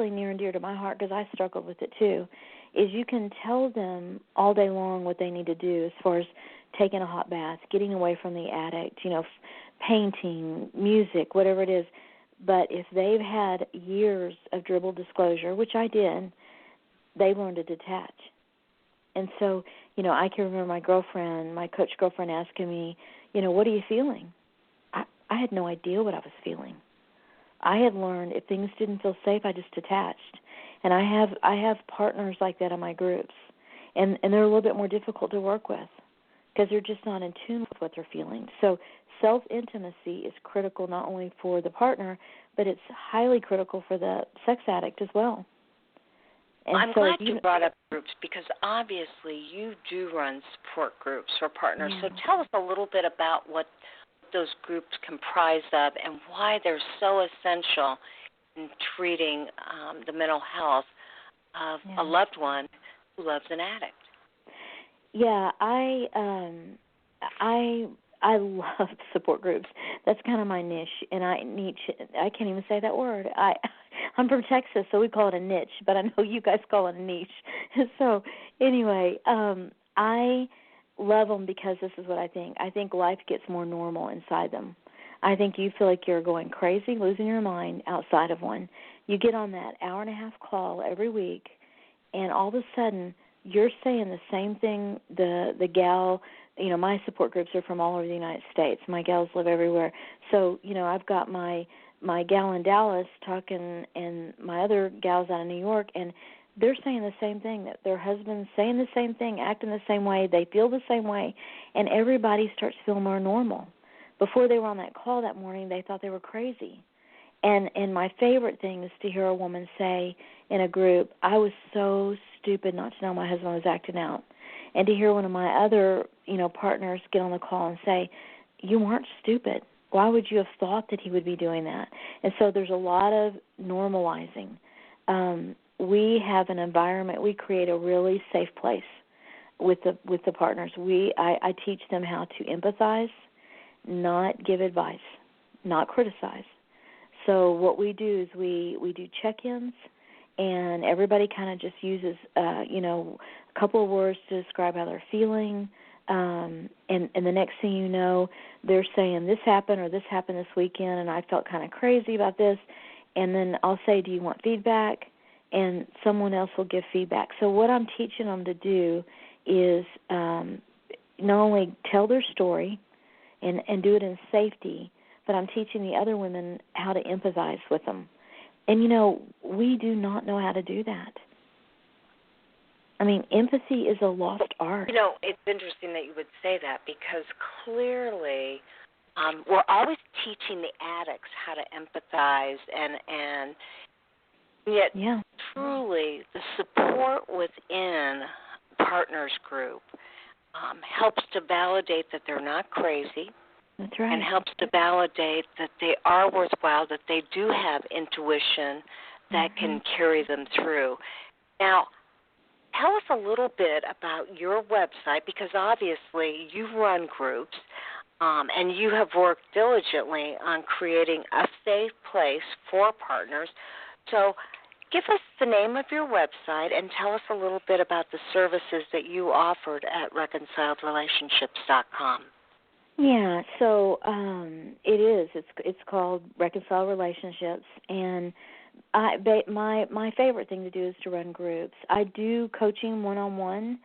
near and dear to my heart because I struggled with it too, is you can tell them all day long what they need to do as far as taking a hot bath, getting away from the addict, painting, music, whatever it is. But if they've had years of dribble disclosure, which I did, they learn to detach. And so, I can remember my coach girlfriend asking me, what are you feeling? I had no idea what I was feeling. I had learned if things didn't feel safe, I just detached. And I have partners like that in my groups. And they're a little bit more difficult to work with because they're just not in tune with what they're feeling. So self-intimacy is critical not only for the partner, but it's highly critical for the sex addict as well. And I'm glad you brought up groups because obviously you do run support groups for partners. So tell us a little bit about what those groups comprise of and why they're so essential in treating the mental health of a loved one who loves an addict. Yeah, I love support groups. That's kind of my niche, and I can't even say that word. I'm from Texas, so we call it a niche, but I know you guys call it a niche. So anyway, I love them because this is what I think. I think life gets more normal inside them. I think you feel like you're going crazy, losing your mind outside of one. You get on that hour-and-a-half call every week, and all of a sudden you're saying the same thing the gal, my support groups are from all over the United States. My gals live everywhere. So, I've got my gal in Dallas talking and my other gals out of New York, and they're saying the same thing, that their husband's saying the same thing, acting the same way, they feel the same way, and everybody starts feeling more normal. Before they were on that call that morning, they thought they were crazy. And my favorite thing is to hear a woman say in a group, I was so stupid not to know my husband was acting out. And to hear one of my other, partners get on the call and say, you weren't stupid. Why would you have thought that he would be doing that? And so there's a lot of normalizing. We have an environment, we create a really safe place with the partners. I teach them how to empathize, not give advice, not criticize. So what we do is we do check-ins, and everybody kind of just uses, a couple of words to describe how they're feeling, and the next thing you know, they're saying this happened this weekend, and I felt kind of crazy about this, and then I'll say, do you want feedback? And someone else will give feedback. So what I'm teaching them to do is not only tell their story and do it in safety, but I'm teaching the other women how to empathize with them. And, we do not know how to do that. I mean, empathy is a lost art. It's interesting that you would say that because clearly we're always teaching the addicts how to empathize and yet truly the support within partners group helps to validate that they're not crazy. That's right. And helps to validate that they are worthwhile, that they do have intuition that can carry them through. Now, tell us a little bit about your website, because obviously you run groups and you have worked diligently on creating a safe place for partners. So give us the name of your website and tell us a little bit about the services that you offered at reconciledrelationships.com. Yeah, so it is. It's called Reconcile Relationships, and my favorite thing to do is to run groups. I do coaching one-on-one,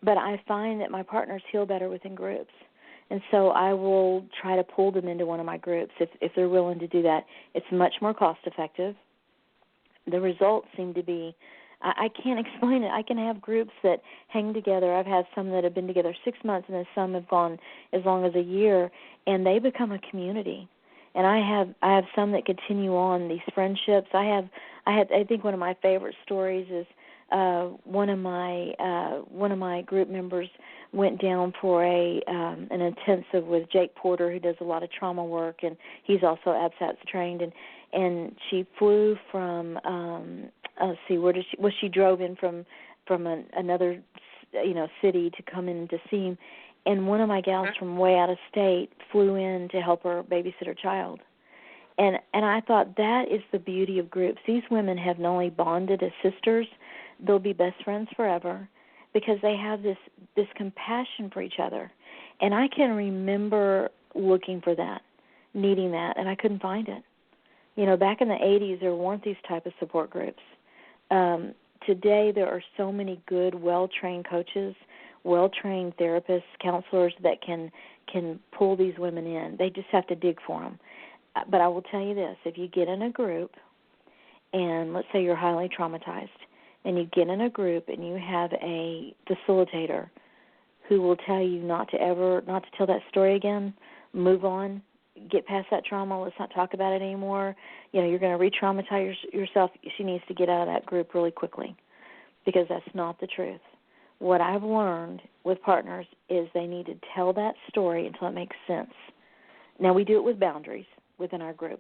but I find that my partners heal better within groups, and so I will try to pull them into one of my groups if they're willing to do that. It's much more cost-effective. The results seem to be I can't explain it. I can have groups that hang together. I've had some that have been together 6 months, and then some have gone as long as a year, and they become a community. And I have some that continue on these friendships. I think one of my favorite stories is one of my group members went down for an intensive with Jake Porter, who does a lot of trauma work, and he's also ABSATS trained, and she flew from she drove in from another city to come in to see him, and one of my gals from way out of state flew in to help her babysit her child. And I thought that is the beauty of groups. These women have not only bonded as sisters, they'll be best friends forever because they have this compassion for each other. And I can remember looking for that, needing that, and I couldn't find it. Back in the 80s, there weren't these type of support groups. Today, there are so many good, well-trained coaches, well-trained therapists, counselors that can pull these women in. They just have to dig for them. But I will tell you this, if you get in a group, and let's say you're highly traumatized, and you get in a group and you have a facilitator who will tell you not to tell that story again, move on, get past that trauma, let's not talk about it anymore, you're going to re-traumatize yourself, she needs to get out of that group really quickly because that's not the truth. What I've learned with partners is they need to tell that story until it makes sense. Now, we do it with boundaries within our group.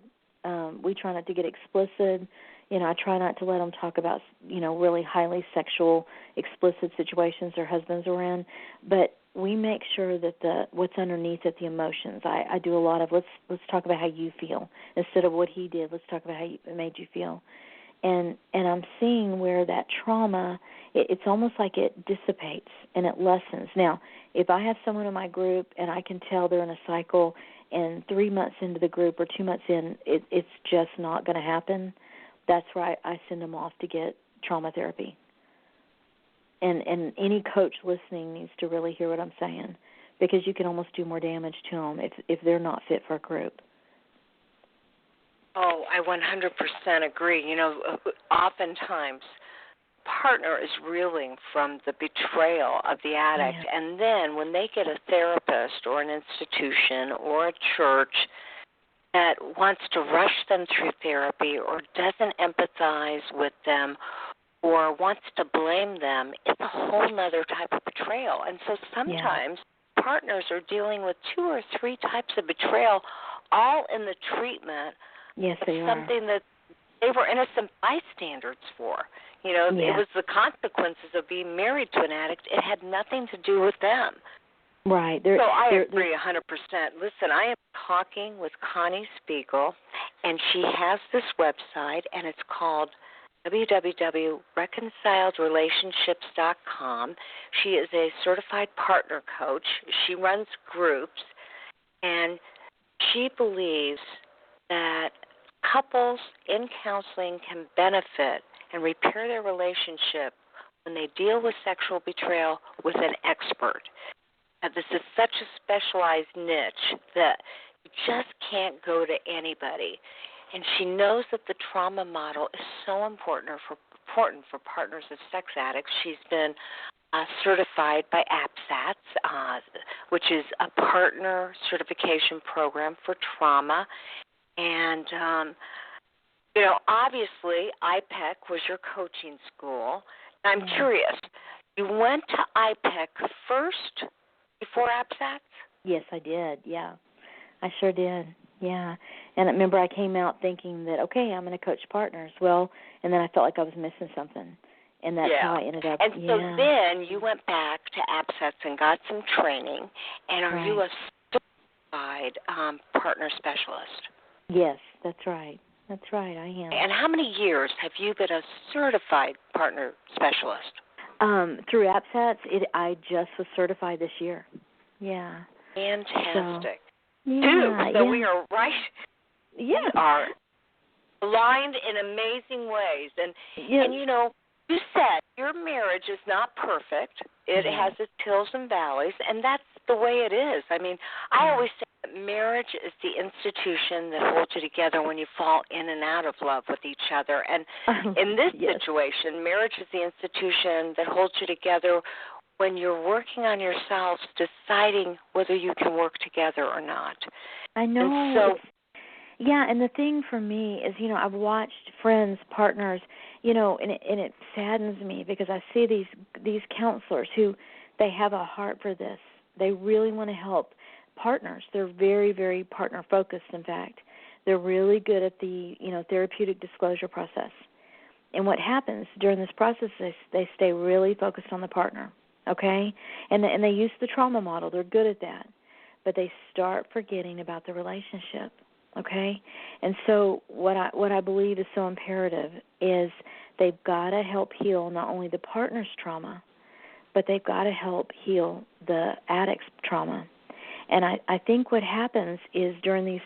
We try not to get explicit. I try not to let them talk about, really highly sexual, explicit situations their husbands are in. But we make sure that what's underneath it, the emotions. I do a lot of let's talk about how you feel instead of what he did. Let's talk about how it made you feel. And I'm seeing where that trauma, it's almost like it dissipates and it lessens. Now, if I have someone in my group and I can tell they're in a cycle and 3 months into the group or 2 months in, it's just not going to happen, that's where I send them off to get trauma therapy. And any coach listening needs to really hear what I'm saying because you can almost do more damage to them if they're not fit for a group. Oh, I 100% agree. Oftentimes partner is reeling from the betrayal of the addict, and then when they get a therapist or an institution or a church that wants to rush them through therapy or doesn't empathize with them or wants to blame them, it's a whole other type of betrayal. And so sometimes partners are dealing with 2 or 3 types of betrayal all in the treatment. Yes, they are. Something that they were innocent bystanders for. It was the consequences of being married to an addict. It had nothing to do with them. Right. So I agree 100%. Listen, I am talking with Connie Spiegel, and she has this website, and it's called www.reconciledrelationships.com. She is a certified partner coach. She runs groups, and she believes that couples in counseling can benefit and repair their relationship when they deal with sexual betrayal with an expert. This is such a specialized niche that you just can't go to anybody. And she knows that the trauma model is so important for partners of sex addicts. She's been certified by ABSATS, which is a partner certification program for trauma. And, obviously, IPEC was your coaching school. I'm curious, you went to IPEC first before ABSATS? Yes, I did, yeah. I sure did, yeah. And I remember I came out thinking that, okay, I'm going to coach partners. Well, and then I felt like I was missing something. And that's how I ended up. And so then you went back to ABSATS and got some training. And are you a certified partner specialist? Yes, that's right. That's right, I am. And how many years have you been a certified partner specialist? Through ABSATS, I just was certified this year. Yeah. Fantastic. So we are right. Yeah. We are aligned in amazing ways. And you said your marriage is not perfect. It has its hills and valleys, and that's the way it is. I mean, I always say marriage is the institution that holds you together when you fall in and out of love with each other. And in this situation, marriage is the institution that holds you together when you're working on yourselves, deciding whether you can work together or not. I know. And and the thing for me is, I've watched friends, partners, and it saddens me because I see these counselors who they have a heart for this. They really want to help partners. They're very, very partner focused. In fact, they're really good at the therapeutic disclosure process. And what happens during this process is they stay really focused on the partner. Okay, and they use the trauma model. They're good at that, but they start forgetting about the relationship. Okay, and so what I believe is so imperative is they've got to help heal not only the partner's trauma, but they've got to help heal the addict's trauma. And I think what happens is during these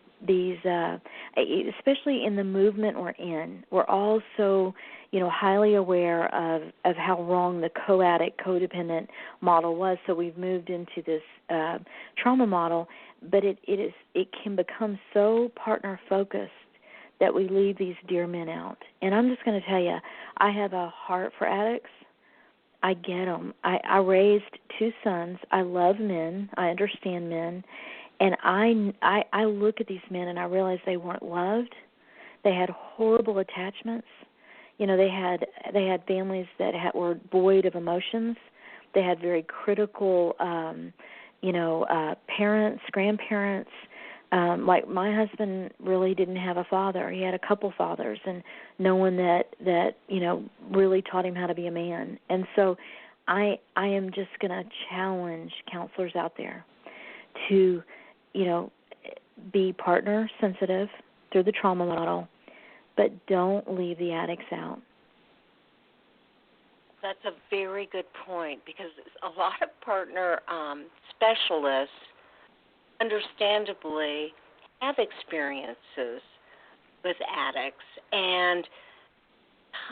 especially in the movement we're in, we're all so highly aware of how wrong the co-addict, codependent model was. So we've moved into this trauma model, but it can become so partner focused that we leave these dear men out. And I'm just going to tell you, I have a heart for addicts. I get them. I raised 2 sons. I love men. I understand men. And I look at these men and I realize they weren't loved. They had horrible attachments. They had families that were void of emotions. They had very critical, parents, grandparents. Like my husband really didn't have a father. He had a couple fathers and no one that really taught him how to be a man. And so I am just going to challenge counselors out there to, be partner sensitive through the trauma model, but don't leave the addicts out. That's a very good point because a lot of partner specialists understandably have experiences with addicts, and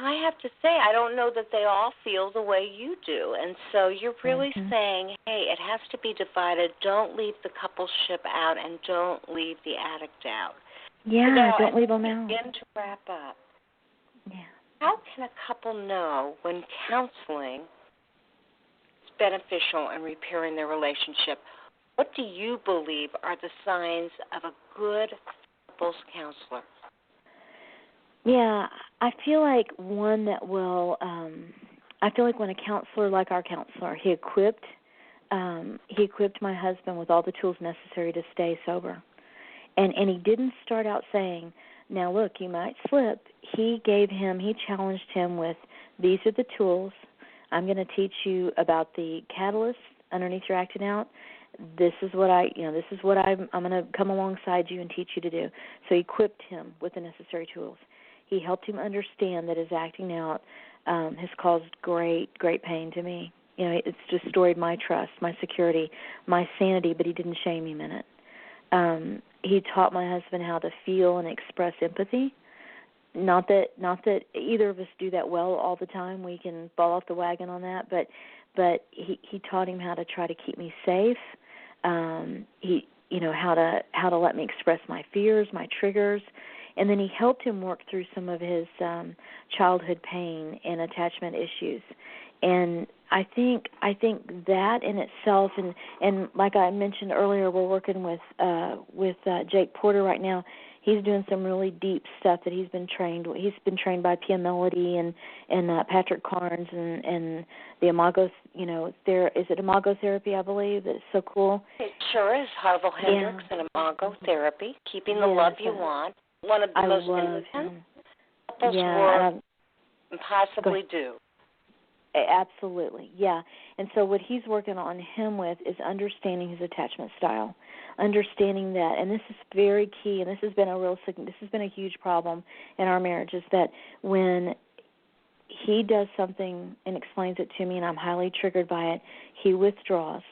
I have to say I don't know that they all feel the way you do, and so you're really saying, hey, it has to be divided. Don't leave the coupleship out and don't leave the addict out. Yeah, now, don't leave them out. Begin to wrap up. Yeah. How can a couple know when counseling is beneficial in repairing their relationship? What do you believe are the signs of a good couples counselor? Yeah, I feel like one that will, I feel like when a counselor like our counselor, he equipped my husband with all the tools necessary to stay sober. And he didn't start out saying, now look, you might slip. He challenged him with, these are the tools. I'm going to teach you about the catalyst underneath your acting out. This is what I'm going to come alongside you and teach you to do. So he equipped him with the necessary tools. He helped him understand that his acting out has caused great, great pain to me. It's destroyed my trust, my security, my sanity, but he didn't shame him in it. He taught my husband how to feel and express empathy. Not that either of us do that well all the time. We can fall off the wagon on that, but he taught him how to try to keep me safe. How to let me express my fears, my triggers. And then he helped him work through some of his childhood pain and attachment issues. And I think that in itself, and like I mentioned earlier, we're working with Jake Porter right now. He's doing some really deep stuff that he's been trained. He's been trained by Pia Melody and Patrick Carnes and the Imago. Is it Imago therapy? I believe that's so cool. It sure is. Harville Hendricks and Imago therapy, keeping the love you want. One of the most intense couples work and possibly do. Absolutely, yeah. And so what he's working on him with is understanding his attachment style, understanding that, and this is very key, and this has been a huge problem in our marriage, is that when he does something and explains it to me and I'm highly triggered by it, he withdraws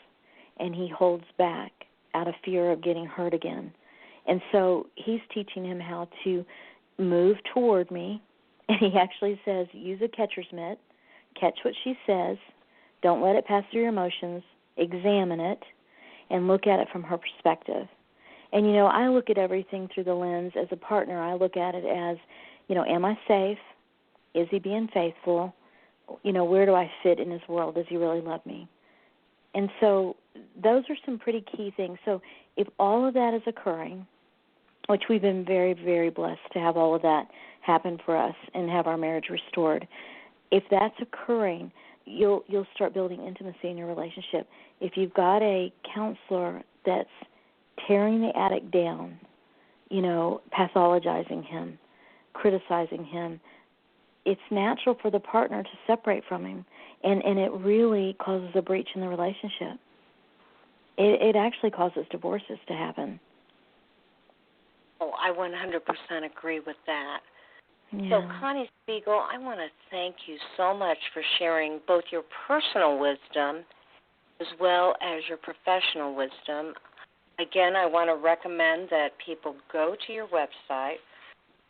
and he holds back out of fear of getting hurt again. And so he's teaching him how to move toward me, and he actually says, use a catcher's mitt, catch what she says, don't let it pass through your emotions, examine it, and look at it from her perspective. And, I look at everything through the lens as a partner. I look at it as, am I safe? Is he being faithful? Where do I fit in his world? Does he really love me? And so those are some pretty key things. So if all of that is occurring, which we've been very, very blessed to have all of that happen for us and have our marriage restored, if that's occurring, you'll start building intimacy in your relationship. If you've got a counselor that's tearing the addict down, pathologizing him, criticizing him, it's natural for the partner to separate from him, and it really causes a breach in the relationship. It actually causes divorces to happen. Oh, I 100% agree with that. Yeah. So, Connie Spiegel, I want to thank you so much for sharing both your personal wisdom as well as your professional wisdom. Again, I want to recommend that people go to your website,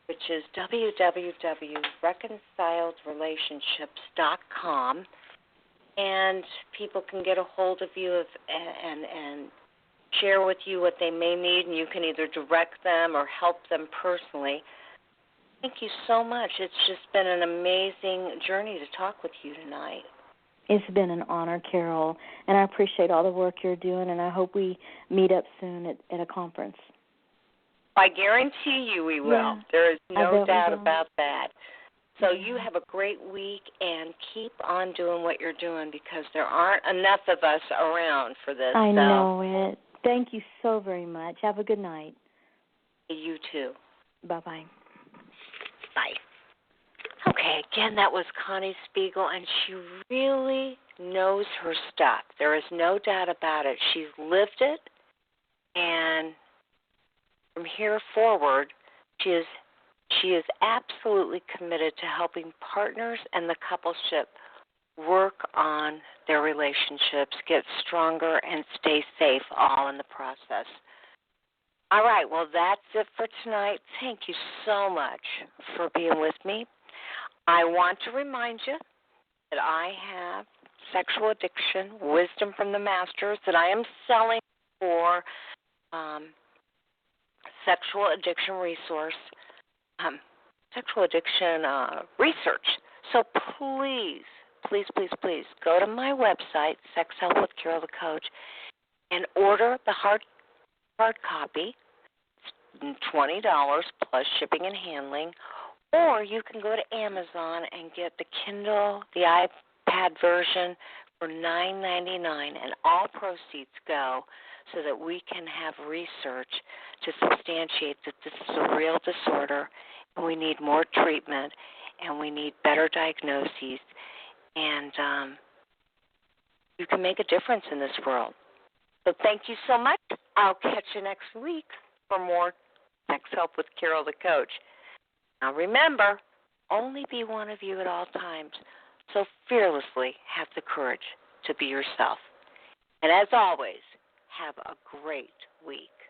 which is www.reconciledrelationships.com, and people can get a hold of you and share with you what they may need, and you can either direct them or help them personally. Thank you so much. It's just been an amazing journey to talk with you tonight. It's been an honor, Carol, and I appreciate all the work you're doing, and I hope we meet up soon at a conference. I guarantee you we will. Yeah, there is no doubt will. about that. So you have a great week, and keep on doing what you're doing because there aren't enough of us around for this. I know it. Thank you so very much. Have a good night. You too. Bye-bye. Bye. Okay, again, that was Connie Spiegel, and she really knows her stuff. There is no doubt about it. She's lived it, and from here forward, she is absolutely committed to helping partners and the coupleship work on their relationships, get stronger, and stay safe, all in the process. All right, well, that's it for tonight. Thank you so much for being with me. I want to remind you that I have Sexual Addiction, Wisdom from the Masters, that I am selling for Sexual Addiction Resource, Sexual Addiction Research. So please go to my website, Sex Help with Carol the Coach, and order the hard copy, $20 plus shipping and handling, or you can go to Amazon and get the Kindle, the iPad version for $9.99, and all proceeds go so that we can have research to substantiate that this is a real disorder, and we need more treatment, and we need better diagnoses, and you can make a difference in this world. So thank you so much. I'll catch you next week for more Sex Help with Carol the Coach. Now remember, only be one of you at all times, so fearlessly have the courage to be yourself. And as always, have a great week.